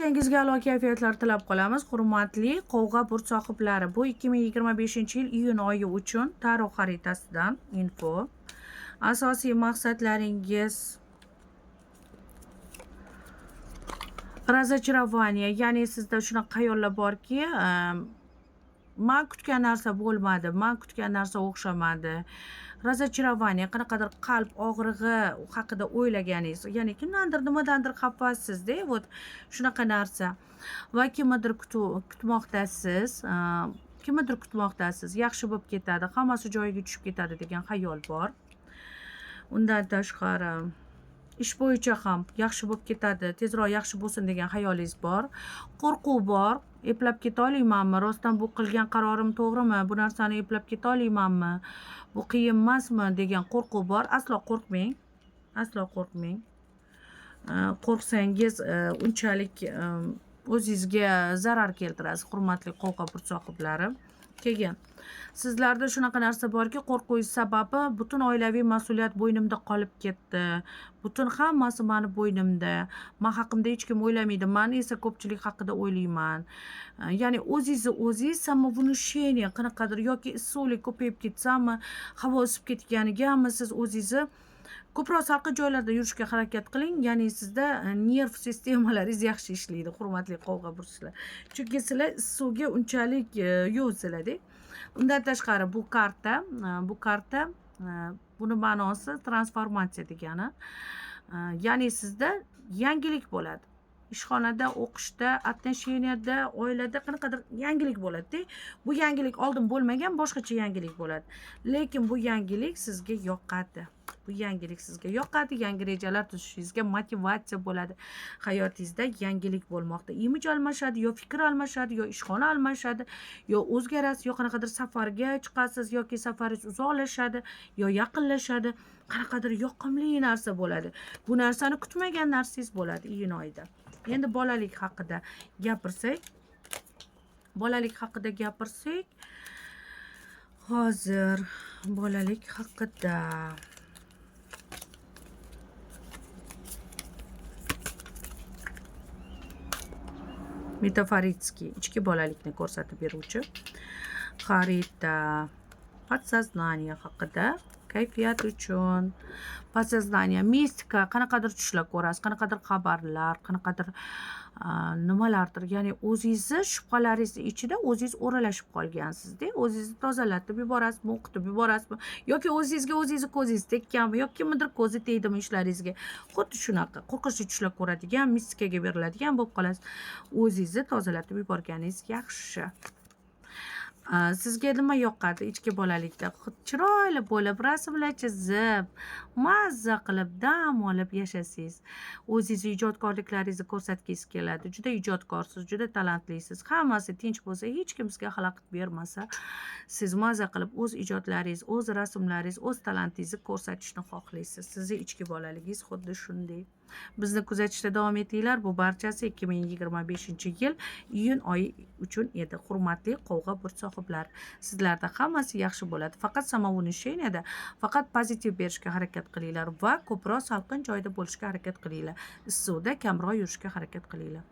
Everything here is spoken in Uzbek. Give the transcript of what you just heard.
Kengizga a'lo kayfiyatlar tilab qolamiz. Hurmatli Qovg'a burt sohiblari, bu 2025-yil iyun oyi uchun tarot xaritasidan info. Asosiy maqsadlaringiz razочарование, ya'ni sizda shunaqa xayollar borki, men kutgan narsa bo'lmadi, men kutgan narsa o'xshamadi. Razочарование, qanaqadir qalb og'rig'i haqida o'ylaganingiz, ya'ni kimdandir, nimadandir xafasizda, вот shunaqa narsa. Va kimnidir kutmoqdasiz, kimnidir kutmoqdasiz, yaxshi bo'lib ketadi, hammasi joyiga tushib ketadi degan xayol bor. Undan tashqari ish bo'yicha ham yaxshi bo'lib ketadi, tezroq yaxshi bo'lsin degan xayolingiz bor. Qo'rquv bor. Eplab keta olmaymanmi? Rostdan bu qilgan qarorim to'g'rimi? Bu narsani eplab keta olmaymanmi? Bu qiyin emasmi degan qo'rquv bor. Aslo qo'rqmang. Aslo qo'rqmang. Qo'rqsangiz unchalik o'zingizga zarar keltirasiz, hurmatli Qovg'a burt sohiblari. Keyin sizlarda shunaqa narsa borki, qo'rquvingiz sababi butun oilaviy mas'uliyat bo'ynimda qolib ketdi. Butun hammasi meni bo'ynimda. Men haqimda hech kim o'ylamaydi. Men esa ko'pchilik haqida o'ylayman. Ya'ni o'zingiz samovnушение qanaqadir yoki issiqlik ko'payib ketsami, havo isib ketganigami siz o'zingizni ko'proq salqin joylarda yurishga harakat qiling. Ya'ni sizda nerv sistemalaringiz yaxshi ishlaydi, hurmatli Qovg'a burtchilar. Chunki sizlar suvga unchalik yo'qsizlar-da. Undan tashqari bu karta buni ma'nosi transformatsiya degani. Ya'ni sizda yangilik bo'ladi. Ishxonada, o'qishda, отношенияda, oilada qanaqadir yangilik bo'ladi-da. Bu yangilik oldin bo'lmagan, boshqacha yangilik bo'ladi. Lekin bu yangilik sizga yoqadi. Bu yangilik sizga yoqadi, yangi rejalar tuzishingizga motivatsiya bo'ladi. Hayotingizda yangilik bo'lmoqda. Imij almashadi, yo fikr almashadi, yo ishxona almashadi, yo o'zgarasiz, yo qanaqadir safarga chiqasiz, yoki safaringiz uzoqlashadi, yo yaqinlashadi. Qanaqadir yoqimli narsa bo'ladi. Bu narsani kutmagan narsangiz bo'ladi iyun oyida. Endi bolalik haqida gapirsak, hozir bolalik haqida metaforitskiy ichki bolalikni ko'rsatib beruvchi xarita. Podsoznание haqida, kayfiyat uchun, podsoznание, mistika, qanaqadir tushlar ko'rasiz, qanaqadir xabarlar, qanaqadir nimalardir. Ya'ni o'zingizni shubhalaringiz ichida o'zingiz o'ralashib qolgansizda, o'zingizni tozalatib yuborasizmi, o'qitib yuborasizmi, yoki o'zingizga o'zingizni ko'zingiz tekkanmi, yoki kimnidir ko'zi tegdimi ishlaringizga. Xuddi shunaqa qo'rqinchli tushlar ko'radigan, mistikaga beriladigan bo'lib qolasiz. O'zingizni tozalatib yuborganingiz yaxshi. Sizga nima yoqadi ichki bolalikda? Chiroyli bo'lib, rasmlar chizib, mazza qilib, dam olib yashasangiz. O'zingiz ijodkorliklaringizni ko'rsatgingiz keladi. Juda ijodkorsiz, juda talantlisiz. Hammasi tinch bo'lsa, hech kim sizga xalaqit bermasa, siz mazza qilib o'z ijodlaringiz, o'z rasmlaringiz, o'z talantingizni ko'rsatishni xohlaysiz. Sizning ichki bolaligingiz xuddi shunday. Bizni kuzatishda davom etinglar. Bu barchasi 2025-yil iyun oyi uchun edi. Hurmatli Qovg'a burt sohiblari, sizlarda hammasi yaxshi bo'ladi. Faqat samovnушениеda faqat pozitiv berishga harakat qilinglar va ko'proq salqin joyda bo'lishga harakat qilinglar. Issiqda kamroq yurishga harakat qilinglar.